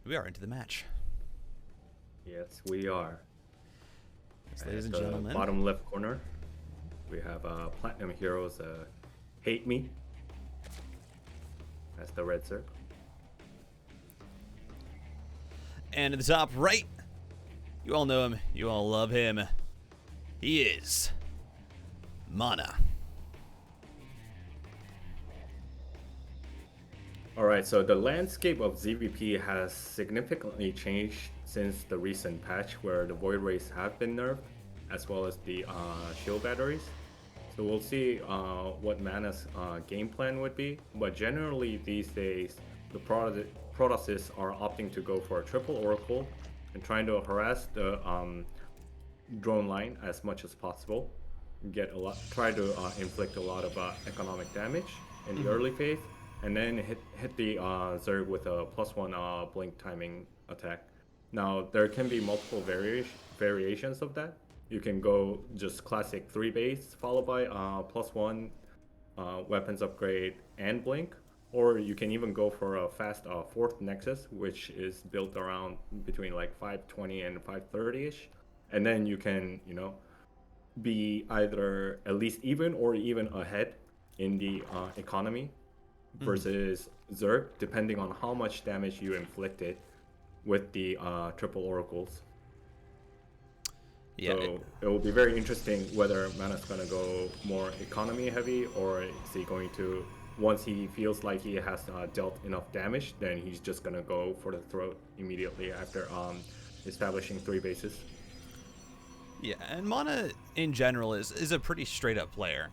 We are into the match. Yes, we are. Yes, ladies and At the gentlemen. bottom left corner, we have Platinum Heroes HateMe. That's the red circle. And at the top right, you all know him, you all love him. He is MaNa. Alright, so the landscape of ZVP has significantly changed since the recent patch where the Void Rays have been nerfed, as well as the shield batteries. So we'll see what MaNa's game plan would be, but generally these days the Protoss are opting to go for a triple Oracle and trying to harass the drone line as much as possible, try to inflict a lot of economic damage in the early phase, and then hit the Zerg with a +1 blink timing attack. Now there can be multiple variations of that. You can go just classic 3 base followed by +1 weapons upgrade and blink, or you can even go for a fast 4th Nexus, which is built around between like 520 and 530ish, and then you can, you know, be either at least even or even ahead in the economy versus Zerg, depending on how much damage you inflicted with the triple oracles. Yeah, So it will be very interesting whether MaNa's going to go more economy heavy, or is he going to, once he feels like he has dealt enough damage, then he's just going to go for the throat immediately after establishing 3 bases. Yeah, and MaNa in general is a pretty straight up player.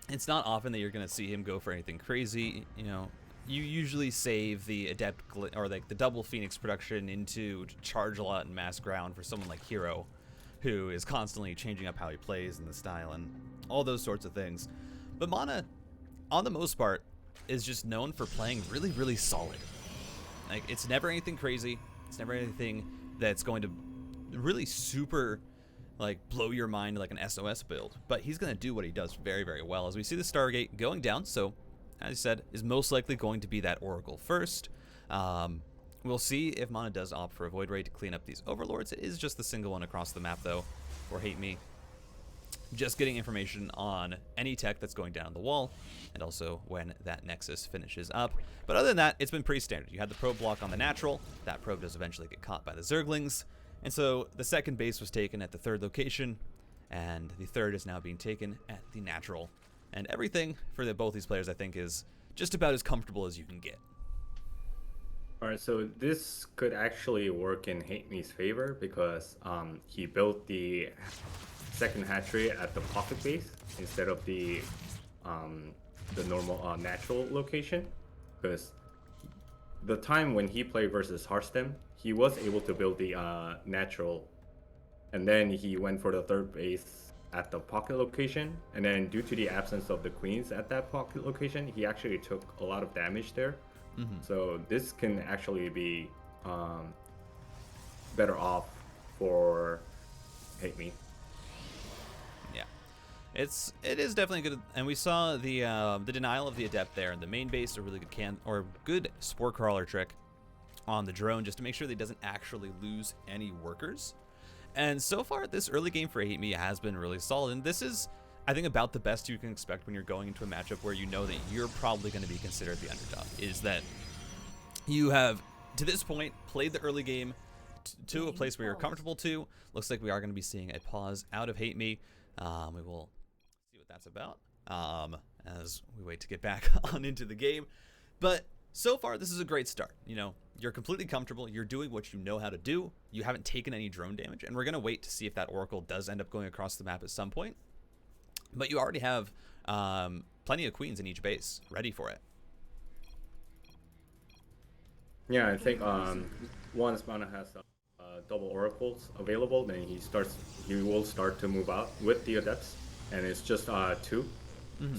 It's not often that you're going to see him go for anything crazy. You know, you usually save the adept or like the double Phoenix production into charge a lot and mass ground for someone like Hero, who is constantly changing up how he plays and the style and all those sorts of things. But MaNa, on the most part, is just known for playing really, really solid. Like, it's never anything crazy. It's never anything that's going to really super like blow your mind like an SOS build, but he's going to do what he does very, very well. As we see the Stargate going down, so as I said, is most likely going to be that Oracle first. We'll see if MaNa does opt for a Void Ray to clean up these Overlords. It is just the single one across the map though for HateMe. Just getting information on any tech that's going down the wall, and also when that Nexus finishes up. But other than that, it's been pretty standard. You had the probe block on the natural. That probe does eventually get caught by the Zerglings. And so the second base was taken at the 3rd location, and the 3rd is now being taken at the natural. And everything for both these players, I think, is just about as comfortable as you can get. Alright, so this could actually work in HateMe's favor because he built the second hatchery at the pocket base instead of the normal natural location, because the time when he played versus Hearthstone, he was able to build the natural, and then he went for the 3rd base at the pocket location, and then due to the absence of the queens at that pocket location, he actually took a lot of damage there. So this can actually be better off for HateMe. Yeah, it is definitely good, and we saw the denial of the adept there in the main base, a really good good spore crawler trick on the drone just to make sure that he doesn't actually lose any workers. And so far, this early game for HateMe has been really solid, and this is, I think, about the best you can expect when you're going into a matchup where you know that you're probably going to be considered the underdog, is that you have, to this point, played the early game to a place where you're comfortable to. Looks like we are going to be seeing a pause out of HateMe. We will see what that's about as we wait to get back on into the game. But so far, this is a great start. You know, you're completely comfortable. You're doing what you know how to do. You haven't taken any drone damage, and we're going to wait to see if that Oracle does end up going across the map at some point. But you already have plenty of queens in each base ready for it. Yeah, I think once MaNa has double oracles available, then he will start to move out with the adepts, and it's just 2.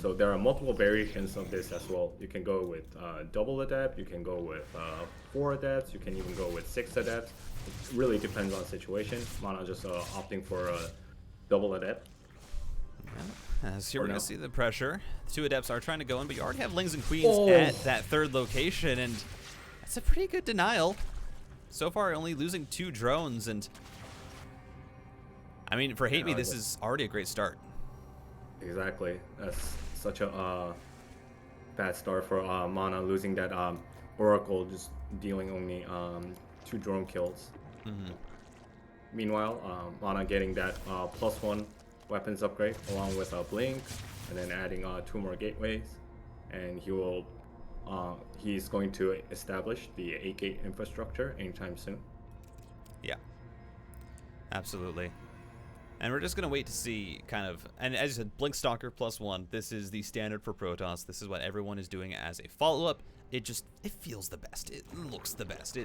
So there are multiple variations of this as well. You can go with double adept, you can go with 4 adepts, you can even go with 6 adepts. It really depends on situation. MaNa just opting for a double adept. As here we're going to see the pressure. The 2 adepts are trying to go in, but you already have Lings and Queens at that 3rd location, and That's a pretty good denial. So far, only losing 2 drones, and I mean, for HateMe, this is already a great start. Exactly. That's such a bad start for MaNa, losing that Oracle, just dealing only 2 drone kills. Meanwhile, MaNa getting that +1 weapons upgrade along with a blink, and then adding 2 more gateways, and he's going to establish the 8-gate infrastructure anytime soon. Yeah, absolutely. And we're just going to wait to see kind of, and as you said, Blink Stalker +1, this is the standard for Protoss. This is what everyone is doing as a follow-up. It feels the best. It looks the best.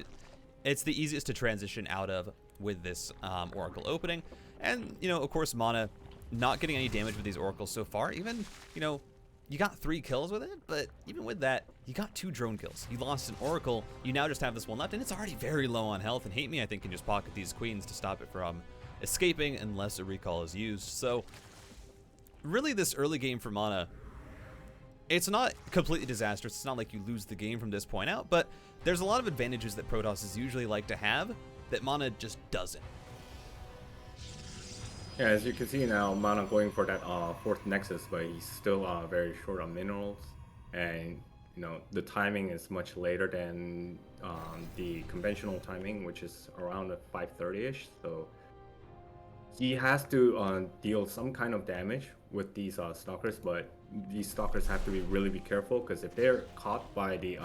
It's the easiest to transition out of with this Oracle opening. And, you know, of course, MaNa not getting any damage with these Oracles so far. Even, you know, you got 3 kills with it, but even with that, you got 2 drone kills. You lost an Oracle. You now just have this one left, and it's already very low on health. And HateMe, I think, can just pocket these queens to stop it from escaping unless a recall is used. So really, this early game for MaNa, it's not completely disastrous. It's not like you lose the game from this point out, but there's a lot of advantages that Protosses usually like to have that MaNa just doesn't. Yeah, as you can see now, MaNa going for that 4th Nexus, but he's still very short on minerals, and you know the timing is much later than the conventional timing, which is around 5:30ish. So he has to deal some kind of damage with these stalkers, but these stalkers have to be careful, because if they're caught by the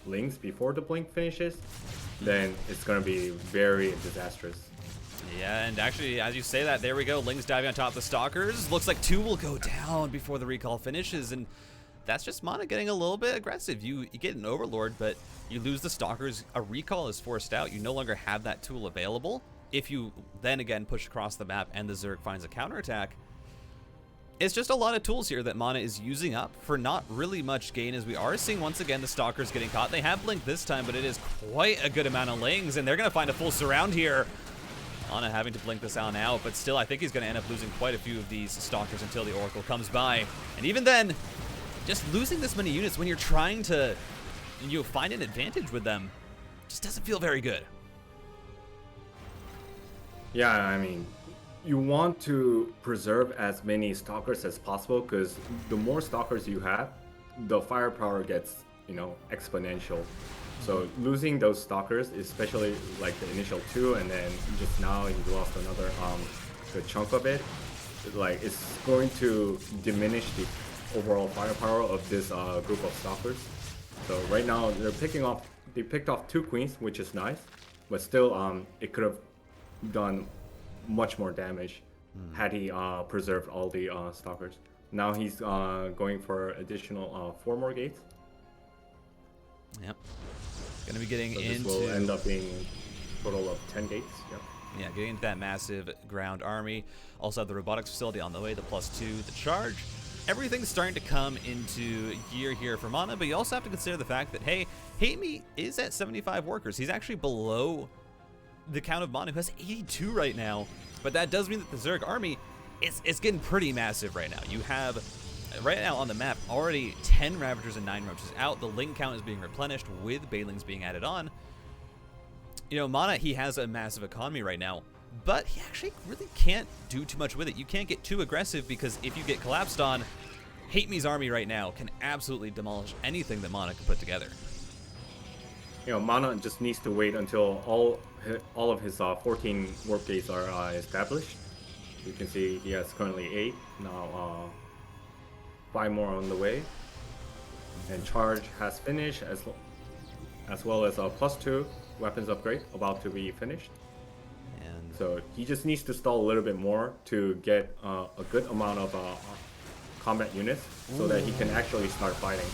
lings before the blink finishes, then it's going to be very disastrous. Yeah, and actually, as you say that, there we go. Lings diving on top of the stalkers. Looks like 2 will go down before the recall finishes, and that's just MaNa getting a little bit aggressive. You get an Overlord, but you lose the stalkers. A recall is forced out. You no longer have that tool available. If you then again push across the map and the Zerg finds a counterattack, it's just a lot of tools here that MaNa is using up for not really much gain, as we are seeing once again the stalkers getting caught. They have Blink this time, but it is quite a good amount of lings, and they're going to find a full surround here. MaNa having to blink this out now, but still I think he's going to end up losing quite a few of these stalkers until the Oracle comes by. And even then, just losing this many units when you're trying to find an advantage with them just doesn't feel very good. Yeah, I mean, you want to preserve as many stalkers as possible, because the more stalkers you have, the firepower gets, you know, exponential. So losing those stalkers, especially like the initial 2, and then just now you lost another good chunk of it, like it's going to diminish the overall firepower of this group of stalkers. So right now they picked off 2 queens, which is nice, but still it could have done much more damage had he preserved all the stalkers. Now he's going for additional 4 more gates. Yep. Going to be getting this will end up being a total of 10 gates. Yep. Yeah, getting into that massive ground army. Also have the robotics facility on the way, the +2, the charge. Everything's starting to come into gear here for MaNa, but you also have to consider the fact that, hey, HateMe is at 75 workers. He's actually below the count of MaNa, who has 82 right now. But that does mean that the Zerg army is getting pretty massive right now. You have, right now on the map, already 10 Ravagers and 9 Roaches out. The Ling count is being replenished with Bailings being added on. You know, MaNa, he has a massive economy right now, but he actually really can't do too much with it. You can't get too aggressive, because if you get collapsed on, HateMe's army right now can absolutely demolish anything that MaNa can put together. You know, MaNa just needs to wait until all of his 14 warp gates are established. You can see he has currently 8, now 5 more on the way. And charge has finished, as well as a +2 weapons upgrade about to be finished. And so he just needs to stall a little bit more to get a good amount of combat units, so that he can actually start fighting.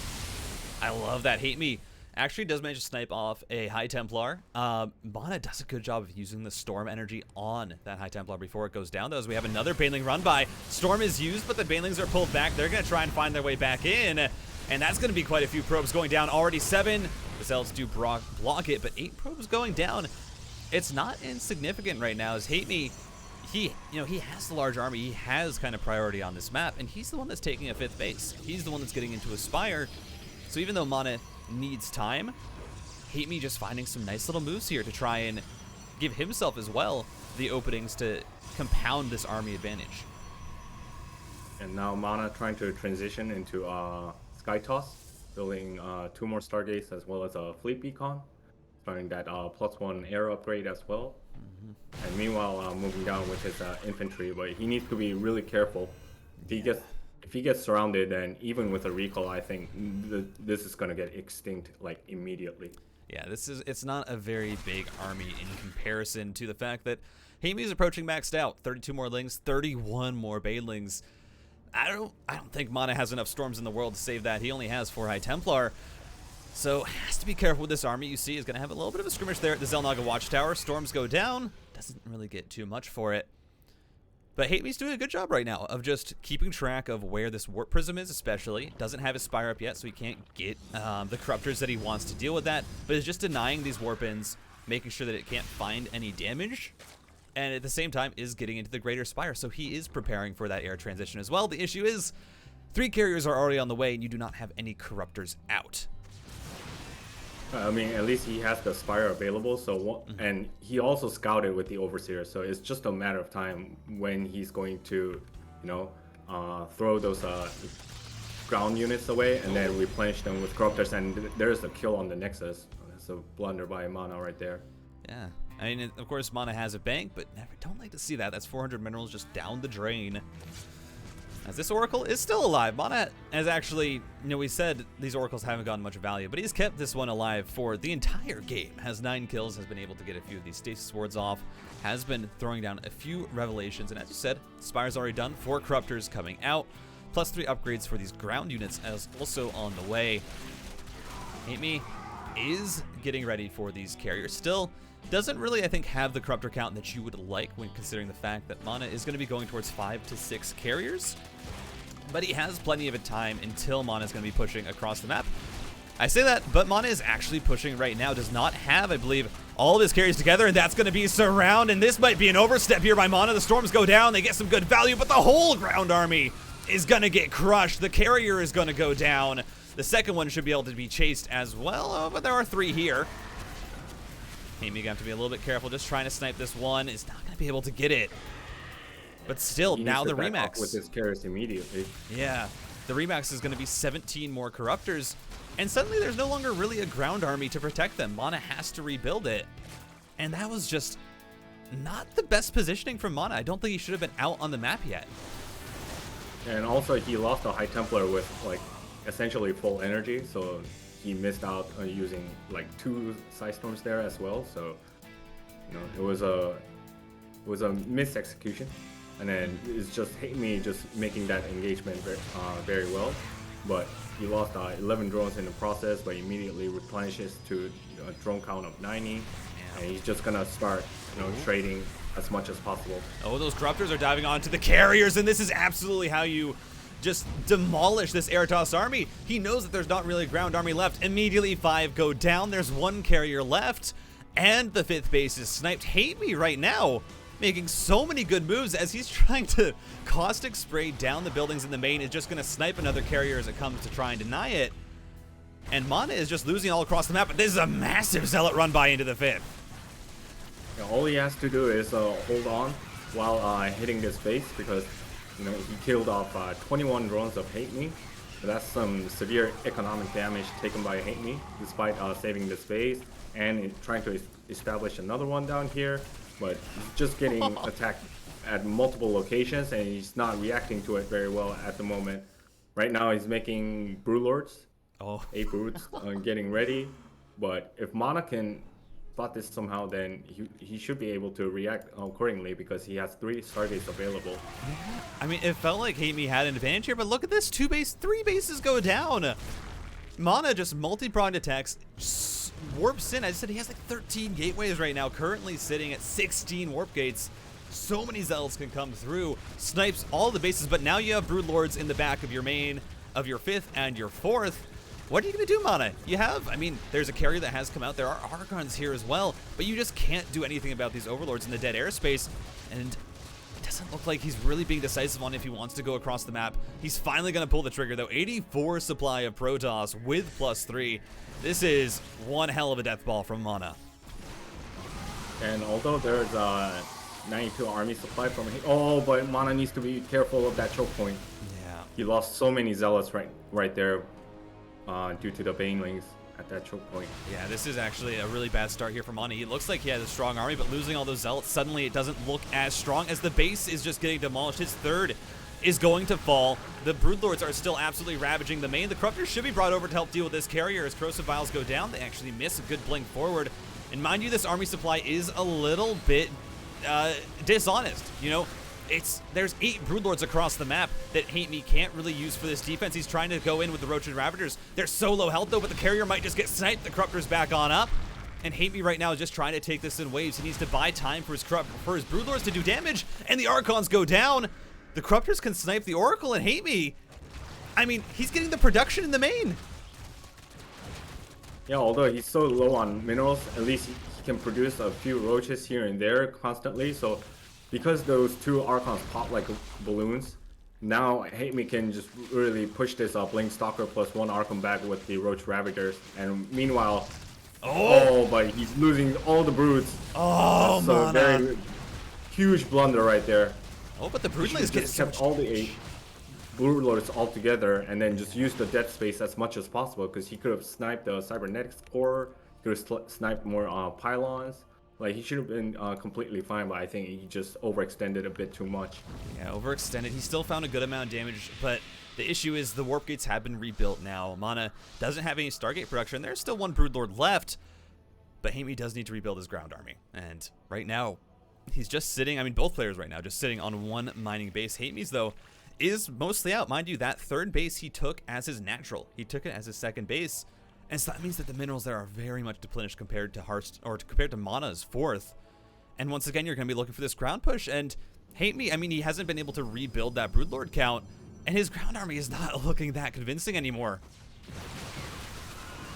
I love that. HateMe actually does manage to snipe off a High Templar. MaNa does a good job of using the Storm energy on that High Templar before it goes down, though, as we have another Baneling run by. Storm is used, but the Banelings are pulled back. They're going to try and find their way back in, and that's going to be quite a few probes going down. Already 7. The Zealots do block it, but 8 probes going down. It's not insignificant right now, as HateMe, he has the large army. He has kind of priority on this map, and he's the one that's taking a 5th base. He's the one that's getting into a Spire. So even though MaNa needs time, HateMe just finding some nice little moves here to try and give himself as well the openings to compound this army advantage. And now MaNa trying to transition into Sky Toss, building 2 more Stargates as well as a Fleet Beacon, starting that +1 air upgrade as well. And meanwhile, moving down with his infantry, but he needs to be really careful. If he gets surrounded, then even with a recall, I think this is gonna get extinct like immediately. Yeah, it's not a very big army in comparison to the fact that HateMe is approaching maxed out. 32 more Lings, 31 more Banelings. I don't think MaNa has enough storms in the world to save that. He only has 4 High Templar. So has to be careful with this army. You see is going to have a little bit of a skirmish there at the Xel'Naga Watchtower. Storms go down. Doesn't really get too much for it. But HateMe's doing a good job right now of just keeping track of where this Warp Prism is, especially. Doesn't have his Spire up yet, so he can't get the Corruptors that he wants to deal with that. But is just denying these Warp-ins, making sure that it can't find any damage. And at the same time is getting into the Greater Spire, so he is preparing for that air transition as well. The issue is 3 carriers are already on the way, and you do not have any Corruptors out. I mean, at least he has the Spire available, so and he also scouted with the Overseer, so it's just a matter of time when he's going to, you know, throw those ground units away and then replenish them with Corruptors, and there's a kill on the Nexus. That's a blunder by MaNa right there. Yeah, I mean, of course, MaNa has a bank, but never don't like to see that. That's 400 minerals just down the drain. As this Oracle is still alive. MaNa has actually, you know, we said these Oracles haven't gotten much value, but he's kept this one alive for the entire game. Has 9 kills, has been able to get a few of these Stasis Wards off, has been throwing down a few Revelations, and as you said, Spire's already done, 4 Corruptors coming out, plus 3 upgrades for these ground units as also on the way. HateMe is getting ready for these carriers. Still doesn't really, I think, have the Corruptor count that you would like when considering the fact that MaNa is going to be going towards 5 to 6 carriers. But he has plenty of a time until MaNa is going to be pushing across the map. I say that, but MaNa is actually pushing right now. Does not have, I believe, all of his carriers together, and that's going to be Surround, and this might be an overstep here by MaNa. The storms go down, they get some good value, but the whole ground army is going to get crushed. The carrier is going to go down. The second one should be able to be chased as well, but there are 3 here. HateMe gonna have to be a little bit careful, just trying to snipe this one. Is not gonna be able to get it. But still, now the Remax. With his carriers immediately. Yeah, the Remax is gonna be 17 more Corruptors, and suddenly there's no longer really a ground army to protect them. MaNa has to rebuild it, and that was just not the best positioning from MaNa. I don't think he should have been out on the map yet. And also, he lost a High Templar with like essentially full energy, so he missed out on using like 2 Side Storms there as well. So, you know, it was a missed execution, and then it's just HateMe just making that engagement very well. But he lost 11 drones in the process, but immediately replenishes to a drone count of 90, and he's just gonna start, you know, trading as much as possible. Oh, those Corruptors are diving onto the carriers, and this is absolutely how you just demolish this Airtos army. He knows that there's not really a ground army left. Immediately 5 go down. There's 1 carrier left, and the 5th base is sniped. HateMe right now making so many good moves as he's trying to caustic spray down the buildings in the main. Is just going to snipe another carrier as it comes to try and deny it. And MaNa is just losing all across the map, but this is a massive Zealot run by into the 5th. Yeah, all he has to do is hold on while hitting this base, because you know, he killed off 21 drones of HateMe. So that's some severe economic damage taken by HateMe, despite saving this base and trying to establish another one down here. But he's just getting attacked at multiple locations, and he's not reacting to it very well at the moment. Right now, he's making Broodlords, 8 broods, getting ready. But if MaNa can spot this somehow, then he should be able to react accordingly, because he has 3 Stargates available. I mean, it felt like HateMe had an advantage here, but look at this, 3 bases go down. MaNa just multi-pronged attacks, warps in. I said he has like 13 gateways right now, currently sitting at 16 warp gates. So many Zealots can come through, snipes all the bases, but now you have Broodlords in the back of your main, of your 5th and your 4th. What are you going to do, MaNa? You have, I mean, there's a carrier that has come out. There are Archons here as well, but you just can't do anything about these Overlords in the dead airspace. And doesn't look like he's really being decisive on if he wants to go across the map. He's finally going to pull the trigger, though. 84 supply of Protoss with +3. This is one hell of a death ball from MaNa. And although there's 92 army supply from him, but MaNa needs to be careful of that choke point. Yeah. He lost so many zealots right there due to the banelings at that choke point. Yeah, this is actually a really bad start here for MaNa. He looks like he has a strong army, but losing all those zealots, suddenly it doesn't look as strong as the base is just getting demolished. His third is going to fall. The Broodlords are still absolutely ravaging the main. The Corruptors should be brought over to help deal with this carrier as Corrosive Vials go down. They actually miss a good blink forward. And mind you, this army supply is a little bit dishonest. You know, there's 8 Broodlords across the map that HateMe can't really use for this defense. He's trying to go in with the Roach and Ravagers. They're so low health though, but the carrier might just get sniped. The Corruptor's back on up. And HateMe right now is just trying to take this in waves. He needs to buy time for his Broodlords to do damage, and the Archons go down. The Corruptors can snipe the Oracle, and HateMe, I mean, he's getting the production in the main. Yeah, although he's so low on minerals, at least he can produce a few roaches here and there constantly. So because those 2 Archons pop like balloons, now HateMe can just really push this Blink Stalker plus 1 Archon back with the Roach Ravagers. And meanwhile, but he's losing all the broods. Oh, so MaNa. very huge blunder right there. Oh, but the Broodlings just kept all the 8 Broodlords all together and then just use the dead space as much as possible, because he could have sniped the Cybernetics core, could have sniped more pylons. Like, he should have been completely fine, but I think he just overextended a bit too much. Yeah, overextended. He still found a good amount of damage, but the issue is the Warp Gates have been rebuilt now. MaNa doesn't have any Stargate production. There's still 1 Broodlord left, but HateMe does need to rebuild his ground army. And right now, he's just sitting, I mean, both players right now, just sitting on 1 mining base. HateMe's, though, is mostly out. Mind you, that 3rd base he took as his natural. He took it as his 2nd base. And so that means that the minerals there are very much depleted compared to compared to MaNa's 4th. And once again, you're going to be looking for this ground push. And HateMe, I mean, he hasn't been able to rebuild that Broodlord count, and his ground army is not looking that convincing anymore.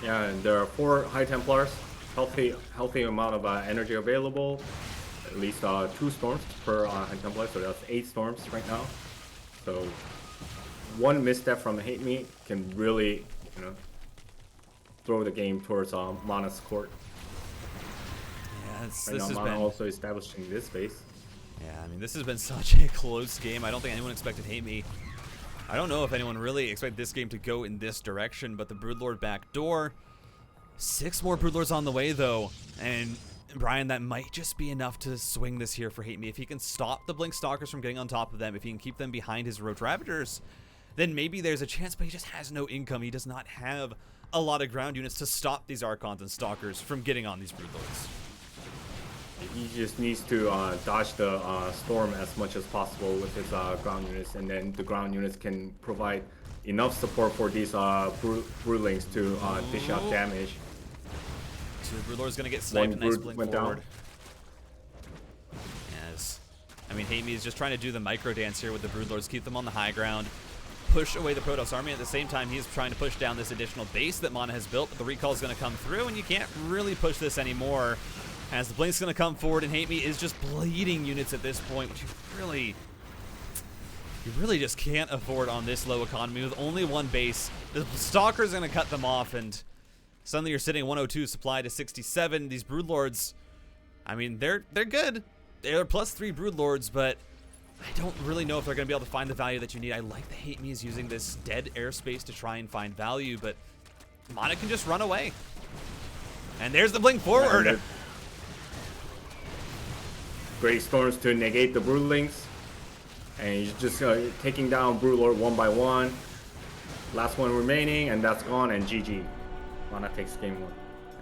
Yeah, and there are 4 High Templars, healthy amount of energy available. At least 2 storms per High Templar, so that's 8 storms right now. So 1 misstep from HateMe can really, throw the game towards MaNa's court. Yeah, right now, MaNa also establishing this base. Yeah, I mean, this has been such a close game. I don't think anyone expected HateMe. I don't know if anyone really expected this game to go in this direction, but the Broodlord back door. 6 more Broodlords on the way, though. And, Brian, that might just be enough to swing this here for HateMe. If he can stop the Blink Stalkers from getting on top of them, if he can keep them behind his Roach Ravagers, then maybe there's a chance, but he just has no income. He does not have a lot of ground units to stop these Archons and Stalkers from getting on these Broodlords. He just needs to dodge the storm as much as possible with his ground units, and then the ground units can provide enough support for these broodlings to dish out damage. So the Broodlord's going to get sniped. Nice blink forward. Down. Yes. I mean, HateMe is just trying to do the micro dance here with the Broodlords, keep them on the high ground, push away the Protoss army. At the same time, he's trying to push down this additional base that MaNa has built, but the recall is going to come through, and you can't really push this anymore as the Blink's going to come forward, and HateMe is just bleeding units at this point, which you really just can't afford on this low economy with only 1 base. The Stalker's going to cut them off, and suddenly you're sitting 102 supply to 67. These Broodlords, I mean, they're good. They're +3 Broodlords, but I don't really know if they're going to be able to find the value that you need. I like that HateMe is using this dead airspace to try and find value, but MaNa can just run away. And there's the blink forward. Great storms to negate the broodlings. And he's just taking down Broodlord 1 by 1. Last one remaining, and that's gone, and GG. MaNa takes game 1.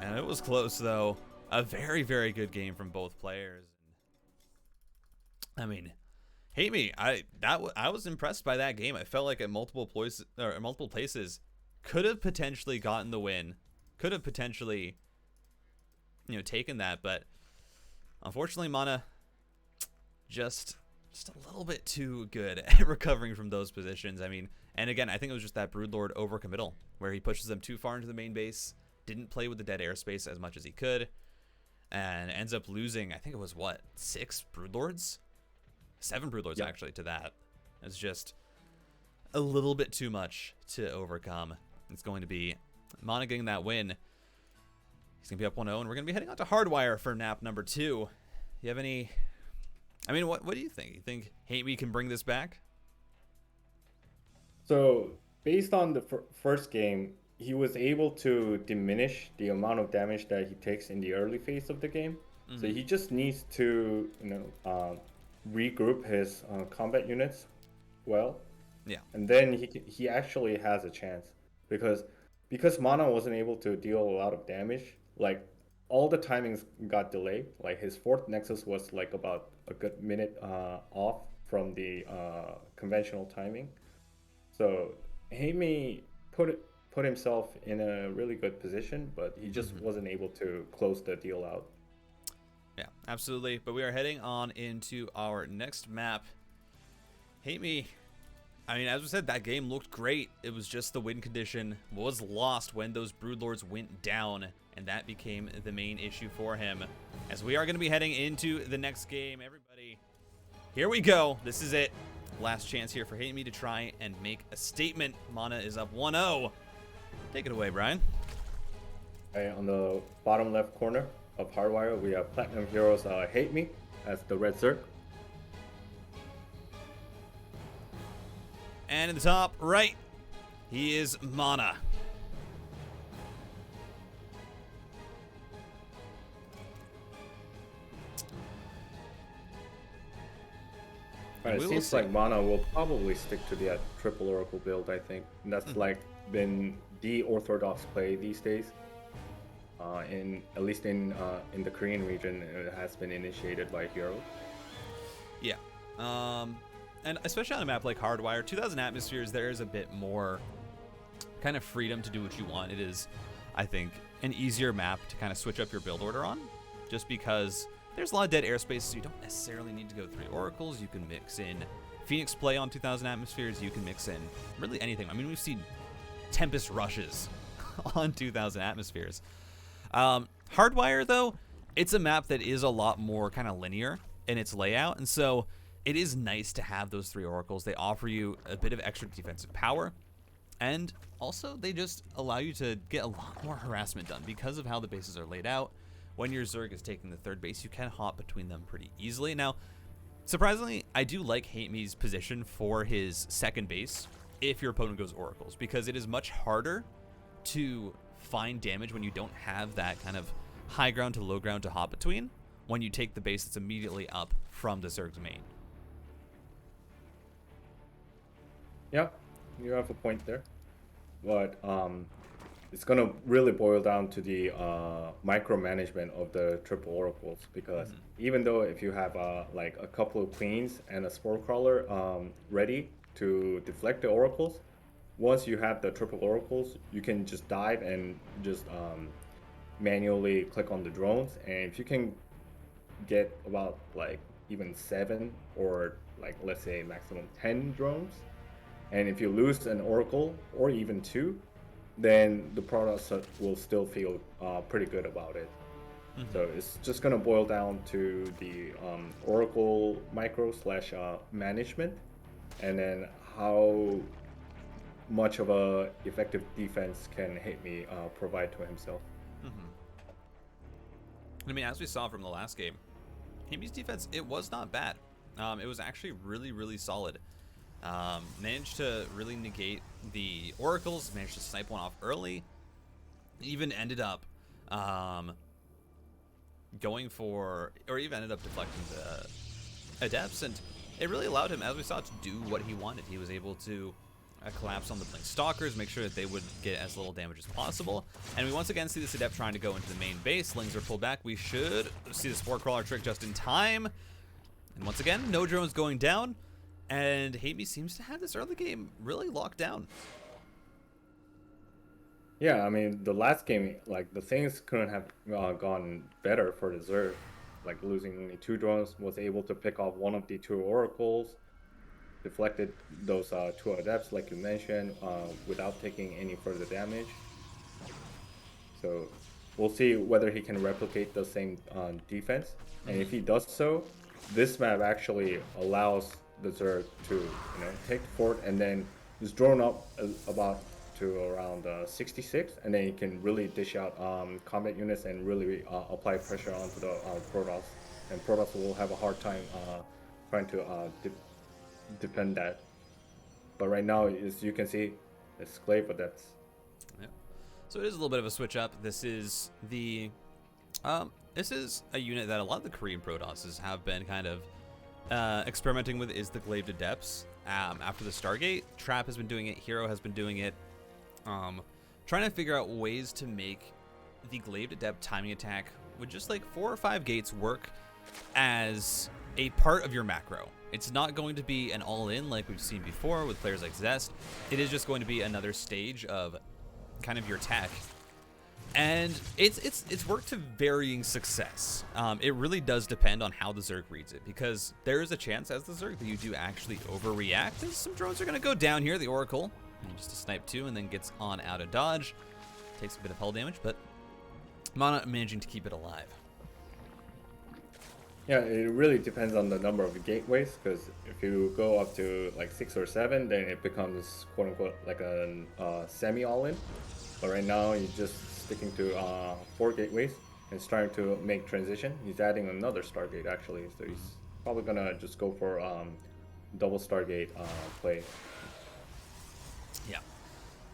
And it was close, though. A very, very good game from both players. I mean, HateMe, I was impressed by that game. I felt like at multiple places could have potentially gotten the win, could have potentially, taken that, but unfortunately, MaNa just a little bit too good at recovering from those positions. I mean, and again, I think it was just that Broodlord overcommittal where he pushes them too far into the main base, didn't play with the dead airspace as much as he could, and ends up losing, I think it was, 6 Broodlords? 7 Broodlords Yep. actually to that. It's just a little bit too much to overcome. It's going to be MaNa getting that win. He's going to be up 1-0, and we're going to be heading on to Hardwire for map number 2. You have any... I mean, what do you think? You think HateMe can bring this back? So based on the first game, he was able to diminish the amount of damage that he takes in the early phase of the game. So he just needs to, regroup his combat units well, Yeah. and then he actually has a chance because MaNa wasn't able to deal a lot of damage. Like all the timings got delayed. Like his 4th Nexus was like about a good minute off from the conventional timing. So HateMe put himself in a really good position, but he just wasn't able to close the deal out. Yeah, absolutely. But we are heading on into our next map. HateMe. I mean, as we said, that game looked great. It was just the win condition was lost when those Broodlords went down, and that became the main issue for him. As we are going to be heading into the next game, everybody, here we go. This is it. Last chance here for HateMe to try and make a statement. MaNa is up 1-0. Take it away, Brian. Okay, on the bottom left corner of Hardwire, we have Platinum Heroes HateMe as the red Zerg. And in the top right, he is MaNa. Right, it seems like MaNa will probably stick to the triple Oracle build, I think. And that's like been the orthodox play these days. At least in the Korean region, it has been initiated by Hero. Yeah. And especially on a map like Hardwire, 2000 Atmospheres, there is a bit more kind of freedom to do what you want. It is, I think, an easier map to kind of switch up your build order on, just because there's a lot of dead airspace, so you don't necessarily need to go 3 Oracles. You can mix in Phoenix play on 2000 Atmospheres. You can mix in really anything. I mean, we've seen Tempest Rushes on 2000 Atmospheres. Hardwire, though, it's a map that is a lot more kind of linear in its layout, and so it is nice to have those 3 Oracles. They offer you a bit of extra defensive power, and also they just allow you to get a lot more harassment done because of how the bases are laid out. When your Zerg is taking the 3rd base, you can hop between them pretty easily. Now, surprisingly, I do like HateMe's position for his 2nd base if your opponent goes Oracles, because it is much harder to find damage when you don't have that kind of high ground to low ground to hop between when you take the base that's immediately up from the Zerg's main. Yeah, you have a point there. But it's going to really boil down to the micromanagement of the triple Oracles, because even though if you have like a couple of Queens and a Spore Crawler ready to deflect the Oracles, once you have the triple Oracles, you can just dive and just manually click on the drones. And if you can get about like even 7 or like let's say maximum 10 drones, and if you lose an Oracle or even 2, then the product will still feel pretty good about it. So it's just gonna boil down to the Oracle micro / management, and then how much of a effective defense can HateMe provide to himself. I mean, as we saw from the last game, HateMe's defense, it was not bad. It was actually really, really solid. Managed to really negate the Oracles, managed to snipe one off early, even ended up going for, or even ended up deflecting the Adepts, and it really allowed him, as we saw, to do what he wanted. He was able to collapse on the Blink Stalkers, make sure that they would get as little damage as possible, and we once again see this Adept trying to go into the main base. Lings are pulled back. We should see the Spore Crawler trick just in time, and once again, no drones going down. And HateMe seems to have this early game really locked down. Yeah, I mean, the last game, like, the things couldn't have gone better for the Zerg. Like, losing only 2 drones, was able to pick off one of the 2 Oracles, deflected those 2 Adepts, like you mentioned, without taking any further damage. So, we'll see whether he can replicate the same defense. And if he does so, this map actually allows the Zerg to, take the fort and then just drone up about to around 66, and then you can really dish out combat units and really apply pressure onto the Protoss, and Protoss will have a hard time trying to defend that. But right now, as you can see, it's Glaive Adepts. Yeah. So it is a little bit of a switch up. This is the this is a unit that a lot of the Korean Protosses have been kind of experimenting with, is the Glaive Adepts. After the Stargate, Trap has been doing it, Hero has been doing it. Trying to figure out ways to make the Glaive Adept timing attack with just like 4 or 5 gates work as a part of your macro. It's not going to be an all-in like we've seen before with players like Zest. It is just going to be another stage of kind of your tech. And it's worked to varying success. It really does depend on how the Zerg reads it, because there is a chance as the Zerg that you do actually overreact, as some drones are going to go down here. The Oracle, just a snipe 2 and then gets on out of dodge. Takes a bit of hull damage, but MaNa managing to keep it alive. Yeah, it really depends on the number of gateways, because if you go up to like 6 or 7, then it becomes quote unquote like a semi all-in. But right now he's just sticking to 4 gateways and starting to make transition. He's adding another Stargate actually, so he's probably gonna just go for double Stargate play. Yeah.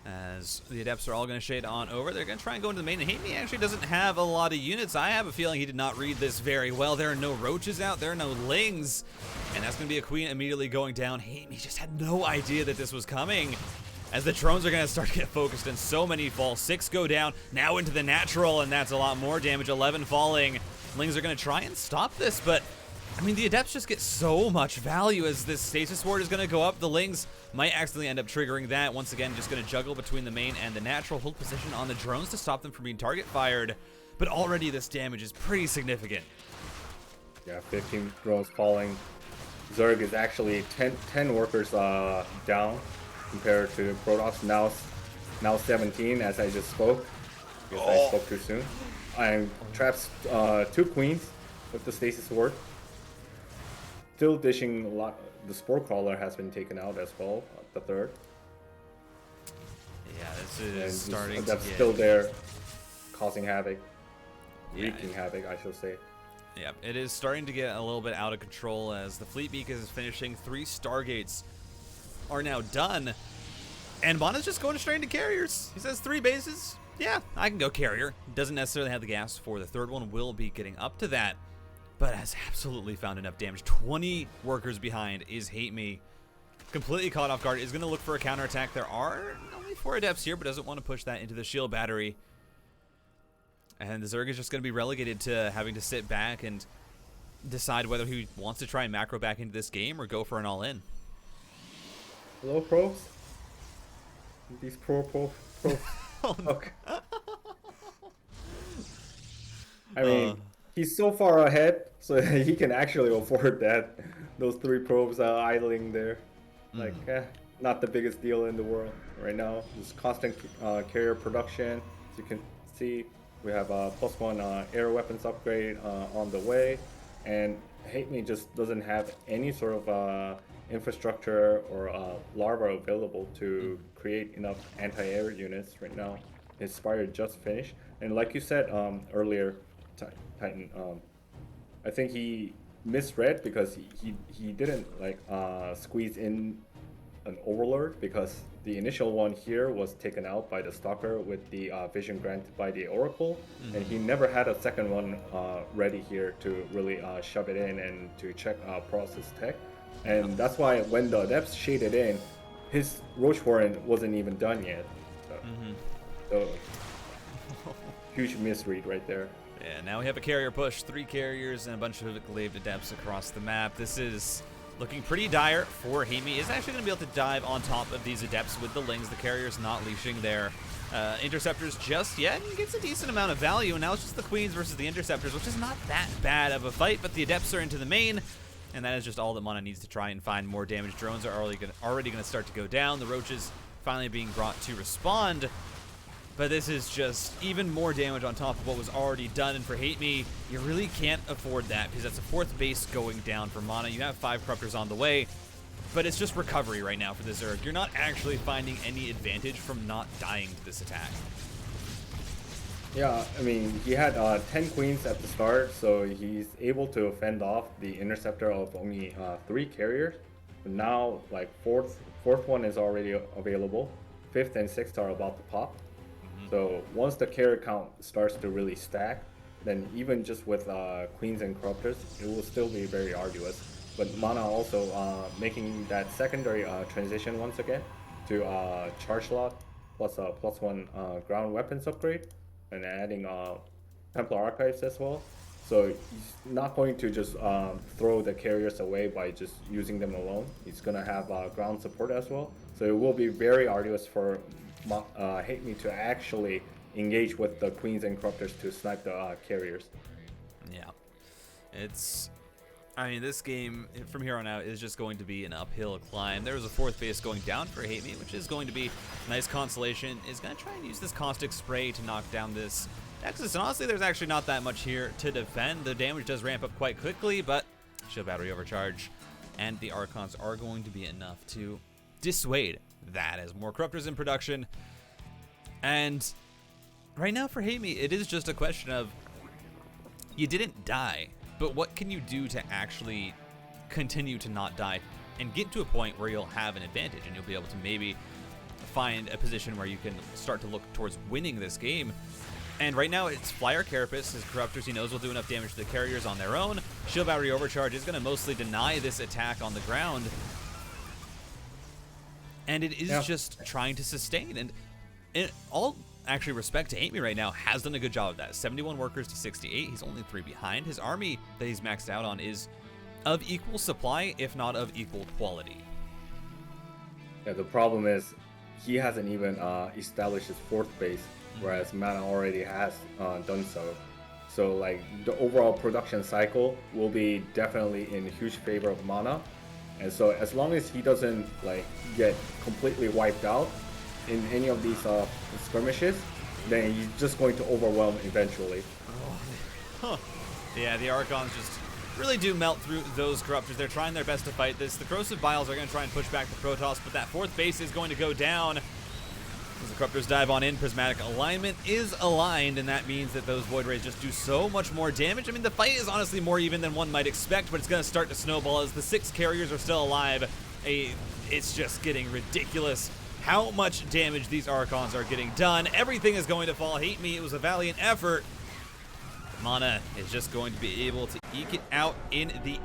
As the Adepts are all going to shade on over, they're going to try and go into the main. And HateMe actually doesn't have a lot of units. I have a feeling he did not read this very well. There are no roaches out, there are no lings, and that's going to be a queen immediately going down. HateMe just had no idea that this was coming, as the drones are going to start to get focused and so many fall. 6 go down, now into the natural, and that's a lot more damage. 11 falling. Lings are going to try and stop this, but I mean, the Adepts just get so much value as this Stasis Ward is going to go up. The Lings might accidentally end up triggering that. Once again, just going to juggle between the main and the natural. Hold position on the drones to stop them from being target fired. But already this damage is pretty significant. Yeah, 15 drones falling. Zerg is actually 10 workers down compared to Protoss. Now 17, as I just spoke. Because I spoke too soon. I'm traps 2 queens with the Stasis Ward. Still dishing a lot. The Spore Crawler has been taken out as well, the 3rd. Yeah, this is starting to That's get... still there, causing havoc. Wreaking havoc, I should say. Yeah, it is starting to get a little bit out of control as the Fleet Beacon is finishing. 3 Stargates are now done. And MaNa's just going straight into carriers. He says 3 bases. Yeah, I can go carrier. Doesn't necessarily have the gas for the 3rd one. Will be getting up to that, but has absolutely found enough damage. 20 workers behind is HateMe. Completely caught off guard. Is going to look for a counterattack. There are only 4 Adepts here, but doesn't want to push that into the shield battery. And the Zerg is just going to be relegated to having to sit back and decide whether he wants to try and macro back into this game or go for an all-in. Hello, pros? These pros. Oh, no. Okay. I mean, he's so far ahead, so he can actually afford that. Those 3 probes idling there. Like, not the biggest deal in the world right now. There's constant carrier production. As you can see, we have a +1 air weapons upgrade on the way. And HateMe just doesn't have any sort of infrastructure or larva available to create enough anti-air units right now. His Spire just finished. And like you said earlier, Titan, I think he misread because he didn't like squeeze in an Overlord, because the initial one here was taken out by the Stalker with the vision granted by the Oracle, and he never had a second one ready here to really shove it in and to check process tech. And that's why when the Adepts shaded in, his Roach Warren wasn't even done yet. So huge misread right there. Yeah, now we have a carrier push, 3 carriers and a bunch of Glaive Adepts across the map. This is looking pretty dire for HateMe. Is actually going to be able to dive on top of these Adepts with the Lings. The carriers not leashing their Interceptors just yet. He gets a decent amount of value, and now it's just the Queens versus the Interceptors, which is not that bad of a fight, but the Adepts are into the main, and that is just all that MaNa needs to try and find more damage. Drones are already going to start to go down. The Roaches finally being brought to respond. But this is just even more damage on top of what was already done. And for HateMe, you really can't afford that because that's a 4th base going down for MaNa. You have 5 Corruptors on the way, but it's just recovery right now for the Zerg. You're not actually finding any advantage from not dying to this attack. Yeah, I mean, he had 10 queens at the start, so he's able to fend off the interceptor of only 3 carriers. But now, like, fourth one is already available. 5th and 6th are about to pop. So once the carrier count starts to really stack, then even just with queens and corruptors, it will still be very arduous. But MaNa also making that secondary transition once again to charge lock plus +1 ground weapons upgrade, and adding Templar Archives as well. So he's not going to just throw the carriers away by just using them alone. He's going to have ground support as well. So it will be very arduous for HateMe to actually engage with the queens and corruptors to snipe the carriers. Yeah, I mean, this game from here on out is just going to be an uphill climb. There was a 4th base going down for HateMe, which is going to be a nice consolation. Is going to try and use this caustic spray to knock down this Nexus, and honestly, there's actually not that much here to defend. The damage does ramp up quite quickly, but shield battery overcharge, and the Archons are going to be enough to dissuade that as more Corruptors in production. And right now for HateMe, it is just a question of you didn't die, but what can you do to actually continue to not die and get to a point where you'll have an advantage and you'll be able to maybe find a position where you can start to look towards winning this game. And right now it's Flyer Carapace, his Corruptors, he knows will do enough damage to the carriers on their own. Shield Battery Overcharge is going to mostly deny this attack on the ground. And it is just trying to sustain. And in all actually respect to HateMe right now, has done a good job of that. 71 workers to 68. He's only 3 behind. His army that he's maxed out on is of equal supply, if not of equal quality. Yeah, the problem is he hasn't even established his 4th base, whereas MaNa already has done so. So like the overall production cycle will be definitely in huge favor of MaNa. And so as long as he doesn't like get completely wiped out in any of these skirmishes, then he's just going to overwhelm eventually. Yeah, the Archons just really do melt through those Corruptors. They're trying their best to fight this. The Corrosive Biles are going to try and push back the Protoss, but that 4th base is going to go down. As the Corruptors dive on in, Prismatic Alignment is aligned, and that means that those Void Rays just do so much more damage. I mean, the fight is honestly more even than one might expect, but it's going to start to snowball as the 6 carriers are still alive. It's just getting ridiculous how much damage these Archons are getting done. Everything is going to fall. HateMe, it was a valiant effort. MaNa is just going to be able to eke it out in the end.